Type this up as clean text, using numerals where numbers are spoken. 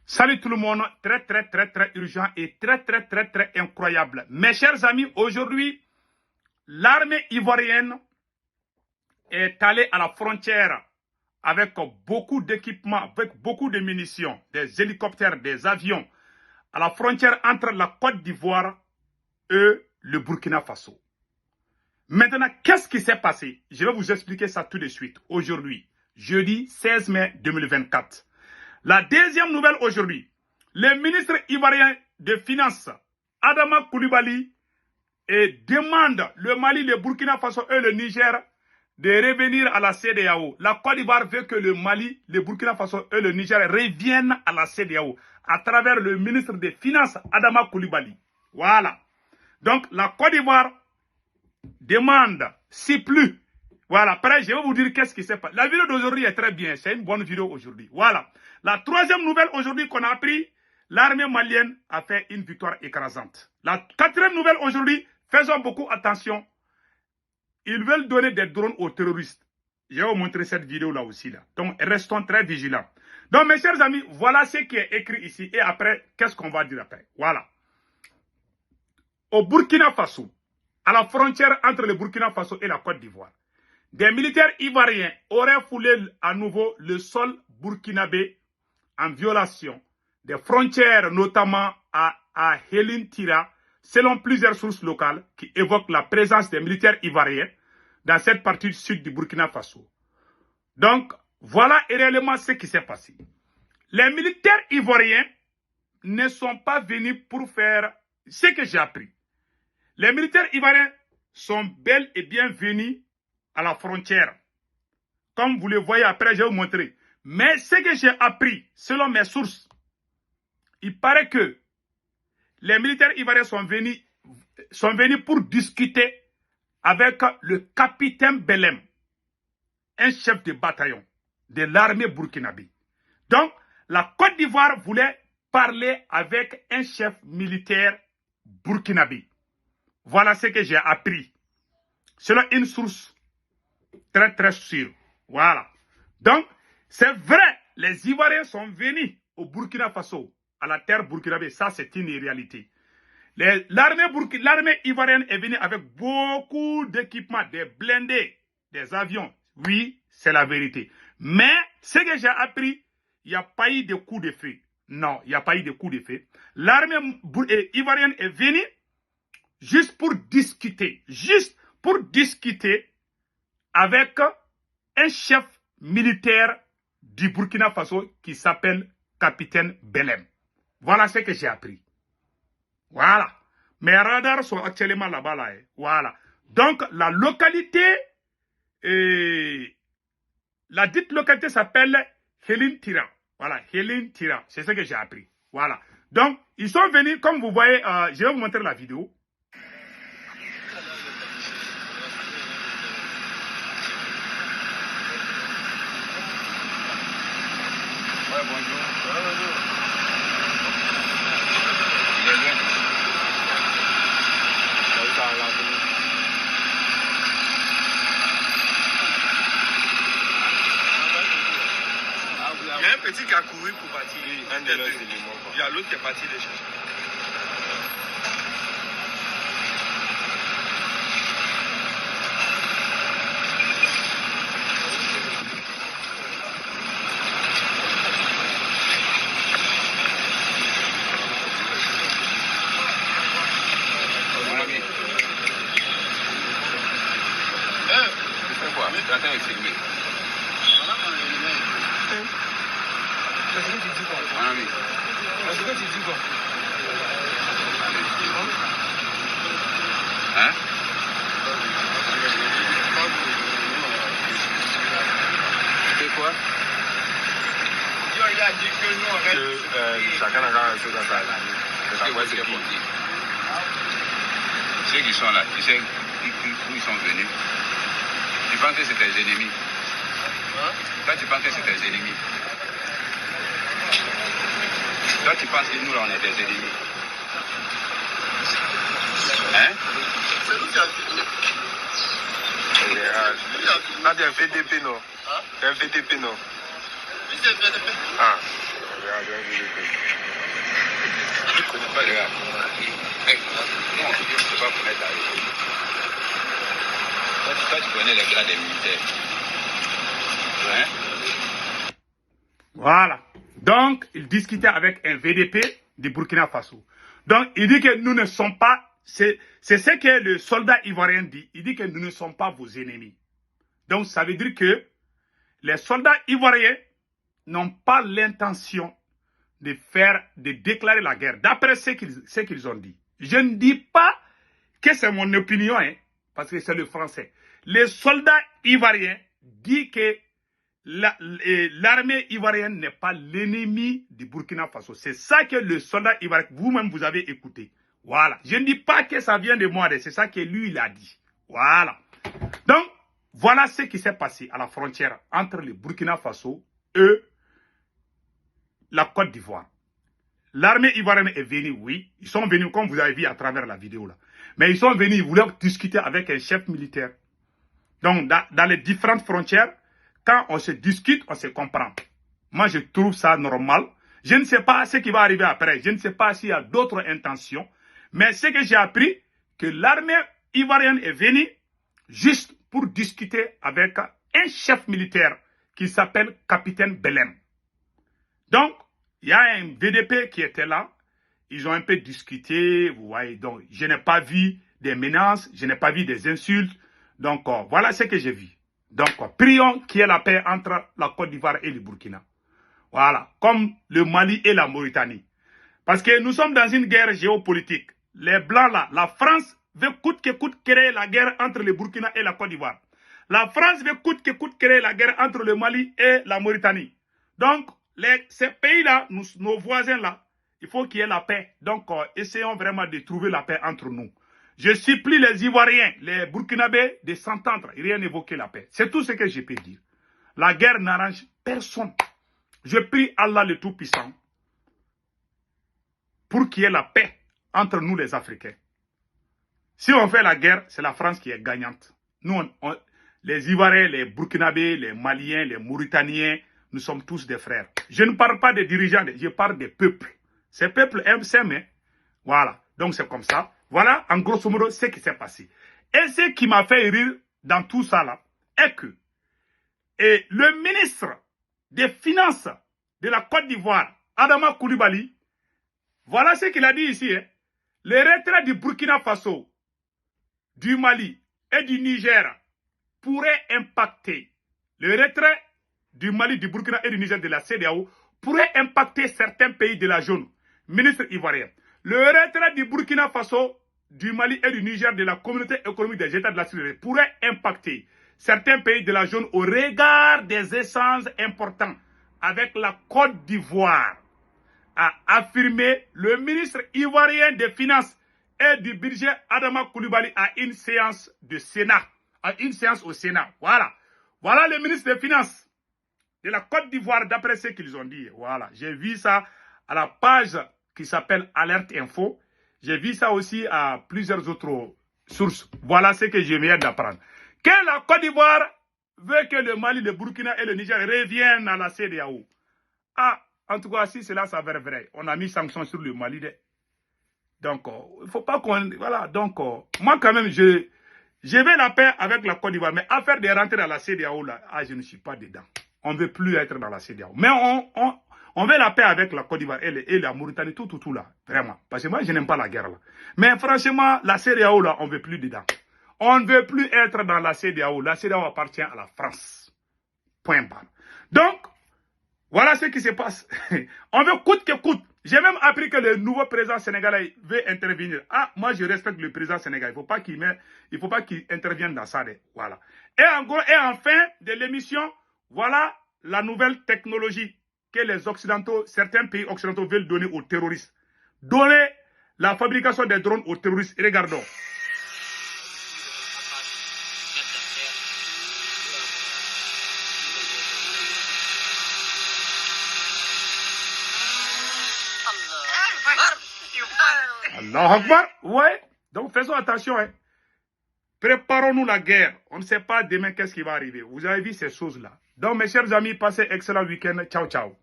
Salut tout le monde, très urgent et très incroyable. Mes chers amis, aujourd'hui, l'armée ivoirienne est allée à la frontière avec beaucoup d'équipements, avec beaucoup de munitions, des hélicoptères, des avions, à la frontière entre la Côte d'Ivoire et le Burkina Faso. Maintenant, qu'est-ce qui s'est passé? Je vais vous expliquer ça tout de suite. Aujourd'hui, jeudi 16 mai 2024. La deuxième nouvelle aujourd'hui, le ministre ivoirien des Finances, Adama Coulibaly, demande le Mali, le Burkina Faso et le Niger de revenir à la CEDEAO. La Côte d'Ivoire veut que le Mali, le Burkina Faso et le Niger reviennent à la CEDEAO à travers le ministre des Finances, Adama Coulibaly. Voilà. Donc, la Côte d'Ivoire demande, si plus. Voilà, après je vais vous dire qu'est-ce qui s'est passé. La vidéo d'aujourd'hui est très bien, c'est une bonne vidéo aujourd'hui. Voilà. La troisième nouvelle aujourd'hui qu'on a appris, l'armée malienne a fait une victoire écrasante. La quatrième nouvelle aujourd'hui, faisons beaucoup attention. Ils veulent donner des drones aux terroristes. Je vais vous montrer cette vidéo là aussi. Là. Donc restons très vigilants. Donc mes chers amis, voilà ce qui est écrit ici. Et après, qu'est-ce qu'on va dire après? Voilà. Au Burkina Faso, à la frontière entre le Burkina Faso et la Côte d'Ivoire, des militaires ivoiriens auraient foulé à nouveau le sol burkinabé en violation des frontières, notamment à Helin Tira, selon plusieurs sources locales qui évoquent la présence des militaires ivoiriens dans cette partie sud du Burkina Faso. Donc, voilà réellement ce qui s'est passé. Les militaires ivoiriens ne sont pas venus pour faire ce que j'ai appris. Les militaires ivoiriens sont bel et bien venus à la frontière. Comme vous le voyez après, je vais vous montrer. Mais ce que j'ai appris, selon mes sources, il paraît que les militaires ivoiriens sont venus pour discuter avec le capitaine Belem, un chef de bataillon de l'armée burkinabé. Donc, la Côte d'Ivoire voulait parler avec un chef militaire burkinabé. Voilà ce que j'ai appris, selon une source très sûre. Voilà. Donc, c'est vrai, les Ivoiriens sont venus au Burkina Faso, à la terre burkinabé. Ça, c'est une réalité. L'armée ivoirienne est venue avec beaucoup d'équipements, des blindés, des avions. Oui, c'est la vérité. Mais, ce que j'ai appris, il n'y a pas eu de coup de feu. Non, il n'y a pas eu de coup de feu. L'armée ivoirienne est venue juste pour discuter avec un chef militaire du Burkina Faso qui s'appelle capitaine Belem. Voilà ce que j'ai appris. Voilà. Mes radars sont actuellement là-bas. Là, voilà. Donc, la localité, la dite localité s'appelle Helin Tira. Voilà, Helin Tira. C'est ce que j'ai appris. Voilà. Donc, ils sont venus, comme vous voyez, je vais vous montrer la vidéo. Il y a un petit qui a couru pour partir. Il y a l'autre qui est parti les chercher. C'est quoi? Il a dit que nous on reste. Chacun a un chose à faire. Ceux qui sont là, tu sais où ils sont venus. Tu penses que c'est tes ennemis. Toi, tu penses que c'est tes ennemis. Toi, tu penses que nous, là, on est des ennemis. Hein? C'est nous qui avons Ah, t'es un VDP, non? T'es un VDP, non? dit. Ah. Je ne connais pas les gars. Non, je ne peux pas connaître la vérité. Toi, tu connais les gars des militaires. Hein? Voilà. Donc, il discutait avec un VDP du Burkina Faso. Donc, il dit que nous ne sommes pas... C'est ce que le soldat ivoirien dit. Il dit que nous ne sommes pas vos ennemis. Donc, ça veut dire que les soldats ivoiriens n'ont pas l'intention de déclarer la guerre, d'après ce qu'ils ont dit. Je ne dis pas que c'est mon opinion, hein, parce que c'est le français. Les soldats ivoiriens disent que l'armée ivoirienne n'est pas l'ennemi du Burkina Faso. C'est ça que le soldat ivoirien, vous-même, vous avez écouté. Voilà. Je ne dis pas que ça vient de moi, c'est ça que lui, il a dit. Voilà. Donc, voilà ce qui s'est passé à la frontière entre le Burkina Faso et la Côte d'Ivoire. L'armée ivoirienne est venue, oui. Ils sont venus, comme vous avez vu à travers la vidéo là. Mais ils sont venus, ils voulaient discuter avec un chef militaire. Donc, dans les différentes frontières, quand on se discute, on se comprend. Moi, je trouve ça normal. Je ne sais pas ce qui va arriver après. Je ne sais pas s'il y a d'autres intentions. Mais ce que j'ai appris, que l'armée ivoirienne est venue juste pour discuter avec un chef militaire qui s'appelle Capitaine Belem. Donc, il y a un VDP qui était là. Ils ont un peu discuté. Vous voyez, donc, je n'ai pas vu des menaces, je n'ai pas vu des insultes. Donc, voilà ce que j'ai vu. Donc, prions qu'il y ait la paix entre la Côte d'Ivoire et le Burkina. Voilà, comme le Mali et la Mauritanie. Parce que nous sommes dans une guerre géopolitique. Les Blancs là, la France veut coûte que coûte créer la guerre entre le Burkina et la Côte d'Ivoire. La France veut coûte que coûte créer la guerre entre le Mali et la Mauritanie. Donc, ces pays-là, nos voisins-là, il faut qu'il y ait la paix. Donc, essayons vraiment de trouver la paix entre nous. Je supplie les Ivoiriens, les Burkinabés de s'entendre et rien évoquer la paix. C'est tout ce que je peux dire. La guerre n'arrange personne. Je prie Allah le Tout-Puissant pour qu'il y ait la paix entre nous les Africains. Si on fait la guerre, c'est la France qui est gagnante. Nous, les Ivoiriens, les Burkinabés, les Maliens, les Mauritaniens, nous sommes tous des frères. Je ne parle pas des dirigeants, je parle des peuples. Ces peuples s'aiment. Voilà. Donc c'est comme ça. Voilà, en grosso modo, ce qui s'est passé. Et ce qui m'a fait rire dans tout ça là, est que le ministre des Finances de la Côte d'Ivoire, Adama Coulibaly, voilà ce qu'il a dit ici. Hein. Les retraits du Burkina Faso, du Mali et du Niger pourraient impacter. Le retrait du Mali, du Burkina et du Niger de la CEDEAO pourrait impacter certains pays de la zone. Ministre ivoirien. Le retrait du Burkina Faso, du Mali et du Niger de la communauté économique des États de la CEDEAO pourrait impacter certains pays de la zone au regard des échanges importants avec la Côte d'Ivoire, a affirmé le ministre ivoirien des Finances et du budget Adama Coulibaly à une séance de Sénat, à une séance au Sénat. Voilà. Voilà le ministre des Finances de la Côte d'Ivoire d'après ce qu'ils ont dit. Voilà. J'ai vu ça à la page qui s'appelle Alerte Info. J'ai vu ça aussi à plusieurs autres sources. Voilà ce que je viens d'apprendre. Que la Côte d'Ivoire veut que le Mali, le Burkina et le Niger reviennent à la CEDEAO. Ah, en tout cas, si cela s'avère vrai, on a mis sanctions sur le Mali. Donc, il ne faut pas qu'on... Voilà, donc, moi quand même, je veux la paix avec la Côte d'Ivoire. Mais affaire de rentrer dans la CEDEAO, là, je ne suis pas dedans. On ne veut plus être dans la CEDEAO. Mais on veut la paix avec la Côte d'Ivoire et la Mauritanie, tout là. Vraiment. Parce que moi, je n'aime pas la guerre là. Mais franchement, la CEDEAO là, on ne veut plus dedans. On ne veut plus être dans la CEDEAO. La CEDEAO appartient à la France. Point barre. Donc, voilà ce qui se passe. On veut coûte que coûte. J'ai même appris que le nouveau président sénégalais veut intervenir. Ah, moi je respecte le président sénégalais. Il ne faut pas qu'il intervienne dans ça. Voilà. Et en gros, et en fin de l'émission, voilà la nouvelle technologie que les Occidentaux, certains pays occidentaux veulent donner aux terroristes. Donner la fabrication des drones aux terroristes. Regardons. Allah Akbar. Ouais. Donc faisons attention. Hein. Préparons-nous la guerre. On ne sait pas demain qu'est-ce qui va arriver. Vous avez vu ces choses-là. Donc mes chers amis, passez un excellent week-end. Ciao, ciao.